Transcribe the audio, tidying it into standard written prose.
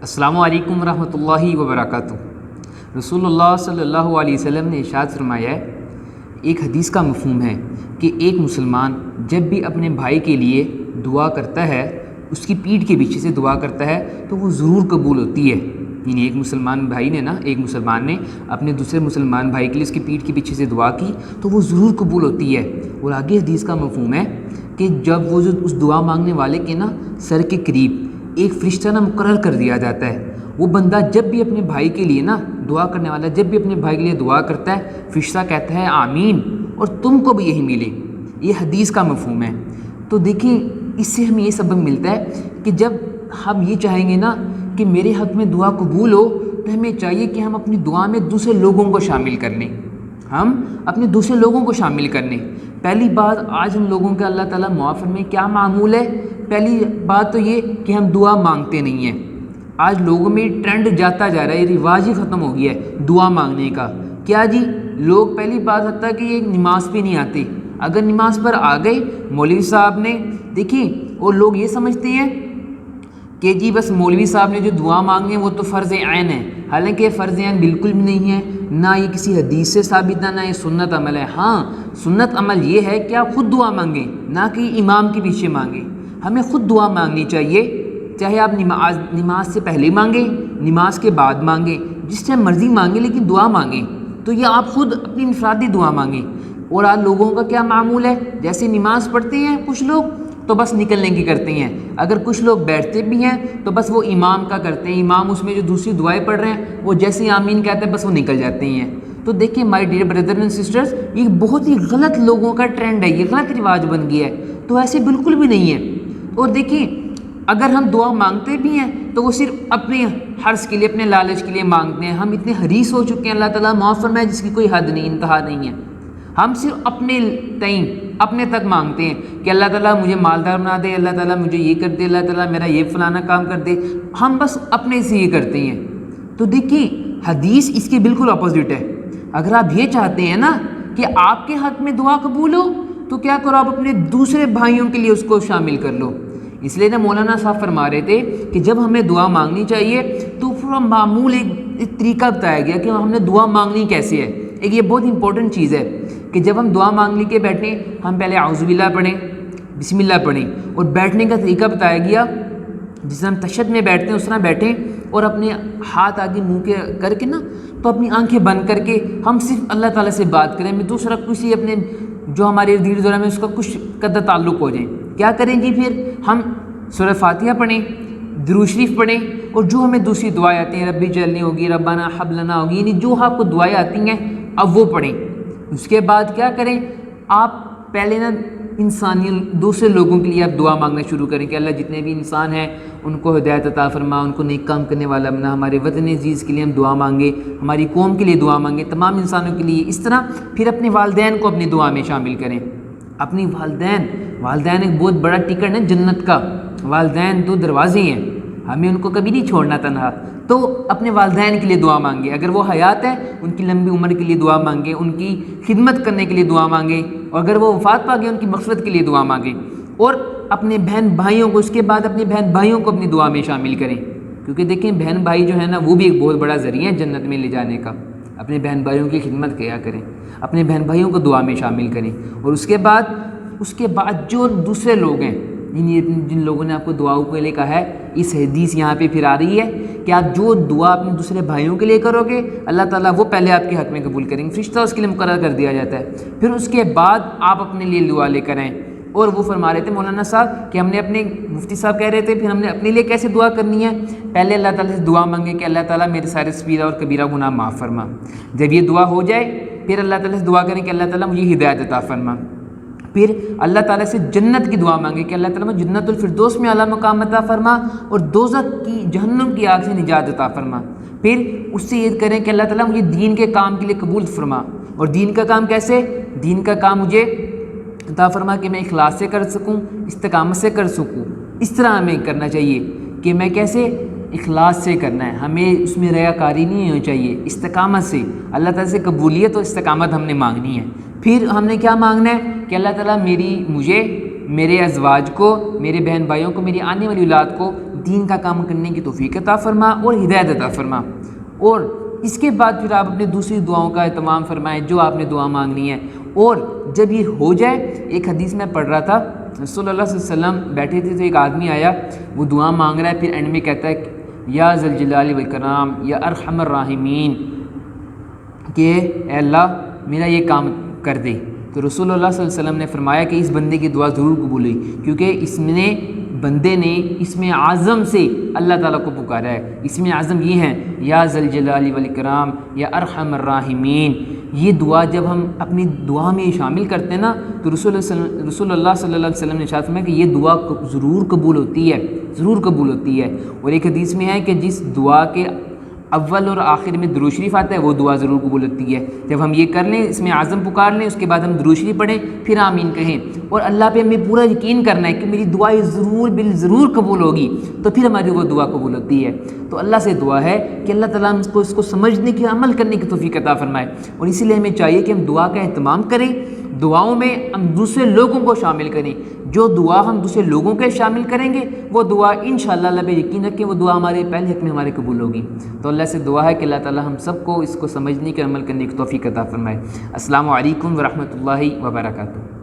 السلام علیکم ورحمۃ اللہ وبرکاتہ۔ رسول اللہ صلی اللہ علیہ وسلم نے ارشاد فرمایا ہے، ایک حدیث کا مفہوم ہے کہ ایک مسلمان جب بھی اپنے بھائی کے لیے دعا کرتا ہے، اس کی پیٹھ کے پیچھے سے دعا کرتا ہے تو وہ ضرور قبول ہوتی ہے۔ یعنی ایک مسلمان نے اپنے دوسرے مسلمان بھائی کے لیے اس کی پیٹھ کے پیچھے سے دعا کی تو وہ ضرور قبول ہوتی ہے۔ اور آگے حدیث کا مفہوم ہے کہ جب وہ جو اس دعا مانگنے والے کے سر کے قریب ایک فرشتہ مقرر کر دیا جاتا ہے، وہ بندہ جب بھی اپنے بھائی کے لیے دعا کرنے والا جب بھی اپنے بھائی کے لیے دعا کرتا ہے، فرشتہ کہتا ہے آمین، اور تم کو بھی یہی ملے۔ یہ حدیث کا مفہوم ہے۔ تو دیکھیں، اس سے ہمیں یہ سبق ملتا ہے کہ جب ہم یہ چاہیں گے کہ میرے حق میں دعا قبول ہو، تو ہمیں چاہیے کہ ہم اپنی دعا میں دوسرے لوگوں کو شامل کر لیں۔ ہم اپنے دوسرے لوگوں کو شامل کر لیں۔ پہلی بات، آج ہم لوگوں کا اللہ تعالیٰ معاف فرمائے کیا معمول ہے؟ پہلی بات تو یہ کہ ہم دعا مانگتے نہیں ہیں۔ آج لوگوں میں ٹرینڈ جاتا جا رہا ہے، یہ رواج ہی ختم ہو گیا ہے دعا مانگنے کا۔ کیا جی، لوگ پہلی بات حتیٰ کہ یہ نماز پہ نہیں آتے، اگر نماز پر آ گئے مولوی صاحب نے دیکھیں، اور لوگ یہ سمجھتے ہیں کہ جی بس مولوی صاحب نے جو دعا مانگی ہے وہ تو فرض عین ہے، حالانکہ یہ فرض عین بالکل بھی نہیں ہے، نہ یہ کسی حدیث سے ثابت ہے، نہ یہ سنت عمل ہے۔ ہاں، سنت عمل یہ ہے کہ آپ خود دعا مانگیں، نہ کہ امام کے پیچھے مانگیں۔ ہمیں خود دعا مانگنی چاہیے، چاہے آپ نماز سے پہلے مانگیں، نماز کے بعد مانگیں، جس ٹائم مرضی مانگیں، لیکن دعا مانگیں تو یہ آپ خود اپنی انفرادی دعا مانگیں۔ اور آج لوگوں کا کیا معمول ہے، جیسے نماز پڑھتے ہیں کچھ لوگ تو بس نکلنے کی کرتے ہیں، اگر کچھ لوگ بیٹھتے بھی ہیں تو بس وہ امام کا کرتے ہیں، امام اس میں جو دوسری دعائیں پڑھ رہے ہیں وہ جیسے ہی آمین کہتے ہیں بس وہ نکل جاتے ہیں۔ تو دیکھیں my dear brother and sisters, یہ بہت ہی غلط لوگوں کا ٹرینڈ ہے، یہ غلط رواج بن گیا ہے، تو ایسے بالکل بھی نہیں ہے۔ اور دیکھیں، اگر ہم دعا مانگتے بھی ہیں تو وہ صرف اپنے حرص کے لیے، اپنے لالچ کے لیے مانگتے ہیں۔ ہم اتنے حریص ہو چکے ہیں، اللہ تعالیٰ معاف فرمائے، جس کی کوئی حد نہیں، انتہا نہیں ہے۔ ہم صرف اپنے اپنے تک مانگتے ہیں کہ اللہ تعالیٰ مجھے مالدار بنا دے، اللہ تعالیٰ مجھے یہ کر دے، اللہ تعالیٰ میرا یہ فلانا کام کر دے، ہم بس اپنے سے یہ کرتے ہیں۔ تو دیکھیں، حدیث اس کے بالکل اپوزٹ ہے۔ اگر آپ یہ چاہتے ہیں کہ آپ کے حق میں دعا قبول ہو تو کیا کرو، آپ اپنے دوسرے بھائیوں کے لیے اس کو شامل کر لو۔ اس لیے مولانا صاحب فرما رہے تھے کہ جب ہمیں دعا مانگنی چاہیے تو پورا معمول ایک طریقہ بتایا گیا کہ ہم نے دعا مانگنی کیسے ہے۔ ایک یہ بہت امپورٹنٹ چیز ہے کہ جب ہم دعا مانگنے کے بیٹھیں، ہم پہلے اعوذ باللہ پڑھیں، بسم اللہ پڑھیں، اور بیٹھنے کا طریقہ بتایا گیا، جس طرح ہم تشہد میں بیٹھتے ہیں اس طرح بیٹھیں، اور اپنے ہاتھ آگے منہ کے کر کے تو اپنی آنکھیں بند کر کے ہم صرف اللہ تعالیٰ سے بات کریں، میں دوسرا کسی اپنے جو ہمارے ارد گرد میں اس کا کچھ قدر تعلق ہو جائیں۔ کیا کریں جی؟ پھر ہم سورہ فاتحہ پڑھیں، درود شریف پڑھیں، اور جو ہمیں دوسری دعائیں آتی ہیں، ربی جعلنی ہوگی، ربنا ہب لنا ہوگی، یعنی جو آپ کو دعائیں آتی ہیں اب وہ پڑھیں۔ اس کے بعد کیا کریں، آپ پہلے انسانی دوسرے لوگوں کے لیے آپ دعا مانگنا شروع کریں کہ اللہ جتنے بھی انسان ہیں ان کو ہدایت عطا فرما، ان کو نیک کام کرنے والا بنا، ہمارے وطن عزیز کے لیے ہم دعا مانگیں، ہماری قوم کے لیے دعا مانگیں، تمام انسانوں کے لیے۔ اس طرح پھر اپنے والدین کو اپنی دعا میں شامل کریں۔ اپنی والدین ایک بہت بڑا ٹکٹ ہے جنت کا، والدین دو دروازے ہیں، ہمیں ان کو کبھی نہیں چھوڑنا تنہا۔ تو اپنے والدین کے لیے دعا مانگیں، اگر وہ حیات ہے ان کی لمبی عمر کے لیے دعا مانگیں، ان کی خدمت کرنے کے لیے دعا مانگیں، اور اگر وہ وفات پا گئے ان کی مغفرت کے لیے دعا مانگیں۔ اور اپنے بہن بھائیوں کو، اس کے بعد اپنے بہن بھائیوں کو اپنی دعا میں شامل کریں، کیونکہ دیکھیں بہن بھائی جو ہے وہ بھی ایک بہت بڑا ذریعہ ہے جنت میں لے جانے کا۔ اپنے بہن بھائیوں کی خدمت کیا کریں، اپنے بہن بھائیوں کو دعا میں شامل کریں۔ اور اس کے بعد جو دوسرے لوگ ہیں، جن لوگوں نے آپ کو دعاؤں کے لیے کہا ہے، اس حدیث یہاں پہ پھر آ رہی ہے کہ آپ جو دعا اپنے دوسرے بھائیوں کے لیے کرو گے، اللہ تعالیٰ وہ پہلے آپ کے حق میں قبول کریں گے، فرشتہ اس کے لیے مقرر کر دیا جاتا ہے، پھر اس کے بعد آپ اپنے لیے دعا لے کر آئیں۔ اور وہ فرما رہے تھے مولانا صاحب کہ ہم نے اپنے مفتی صاحب کہہ رہے تھے پھر ہم نے اپنے لیے کیسے دعا کرنی ہے، پہلے اللہ تعالیٰ سے دعا مانگے کہ اللہ تعالیٰ میرے سارے صغیرہ اور کبیرہ گناہ معاف فرما۔ جب یہ دعا ہو جائے پھر اللہ تعالیٰ سے دعا کریں کہ اللہ تعالیٰ مجھے ہدایت عطا فرما۔ پھر اللہ تعالیٰ سے جنت کی دعا مانگے کہ اللہ تعالیٰ مجھے جنت الفردوس میں اعلیٰ مقام عطا فرما، اور دوزخ کی، جہنم کی آگ سے نجات عطا فرما۔ پھر اس سے یہ کریں کہ اللہ تعالیٰ مجھے دین کے کام کے لیے قبول فرما، اور دین کا کام کیسے؟ دین کا کام مجھے عطا فرما کہ میں اخلاص سے کر سکوں، استقامت سے کر سکوں۔ اس طرح ہمیں کرنا چاہیے کہ میں کیسے اخلاص سے کرنا ہے، ہمیں اس میں ریاکاری نہیں ہونی چاہیے، استقامت سے اللہ تعالیٰ سے قبولیت اور استقامت ہم نے مانگنی ہے۔ پھر ہم نے کیا مانگنا ہے کہ اللہ تعالیٰ مجھے، میرے ازواج کو، میرے بہن بھائیوں کو، میری آنے والی اولاد کو دین کا کام کرنے کی توفیق عطا فرما اور ہدایت عطا فرما، اور اس کے بعد پھر آپ اپنے دوسری دعاؤں کا اہتمام فرمائیں جو آپ نے دعا مانگنی ہے۔ اور جب یہ ہو جائے، ایک حدیث میں پڑھ رہا تھا، رسول اللہ صلی اللہ علیہ وسلم بیٹھے تھے تو ایک آدمی آیا، وہ دعا مانگ رہا ہے، پھر اینڈ میں کہتا ہے یا ذی الجلال والاکرام یا ارحم الراحمین، کہ اے اللہ میرا یہ کام کر دے۔ تو رسول اللہ صلی اللہ علیہ وسلم نے فرمایا کہ اس بندے کی دعا ضرور قبول ہوئی، کیونکہ بندے نے اسم اعظم سے اللہ تعالیٰ کو پکارا ہے۔ اسم اعظم یہ ہیں یا ذی الجلال والاکرام یا ارحم الراحمین۔ یہ دعا جب ہم اپنی دعا میں شامل کرتے ہیں نا، تو رسول اللہ صلی اللہ علیہ وسلم نے ارشاد فرمایا کہ یہ دعا ضرور قبول ہوتی ہے، ضرور قبول ہوتی ہے۔ اور ایک حدیث میں ہے کہ جس دعا کے اول اور آخر میں درود شریف آتا ہے وہ دعا ضرور قبول ہوتی ہے۔ جب ہم یہ کر لیں، اس میں اعظم پکار لیں، اس کے بعد ہم درود شریف پڑھیں، پھر آمین کہیں، اور اللہ پہ ہمیں پورا یقین کرنا ہے کہ میری دعا ضرور بالضرور قبول ہوگی، تو پھر ہماری وہ دعا قبول ہوتی ہے۔ تو اللہ سے دعا ہے کہ اللہ تعالیٰ ہم اس کو سمجھنے کی، عمل کرنے کی توفیق عطا فرمائے، اور اسی لیے ہمیں چاہیے کہ ہم دعا کا اہتمام کریں، دعاؤں میں ہم دوسرے لوگوں کو شامل کریں۔ جو دعا ہم دوسرے لوگوں کے شامل کریں گے، وہ دعا انشاءاللہ اللہ پہ یقین رکھیں وہ دعا ہمارے پہلے حق میں ہمارے قبول ہوگی۔ تو اللہ سے دعا ہے کہ اللہ تعالیٰ ہم سب کو اس کو سمجھنے کے، عمل کرنے کی توفیق عطا فرمائے۔ السلام علیکم ورحمۃ اللہ وبرکاتہ۔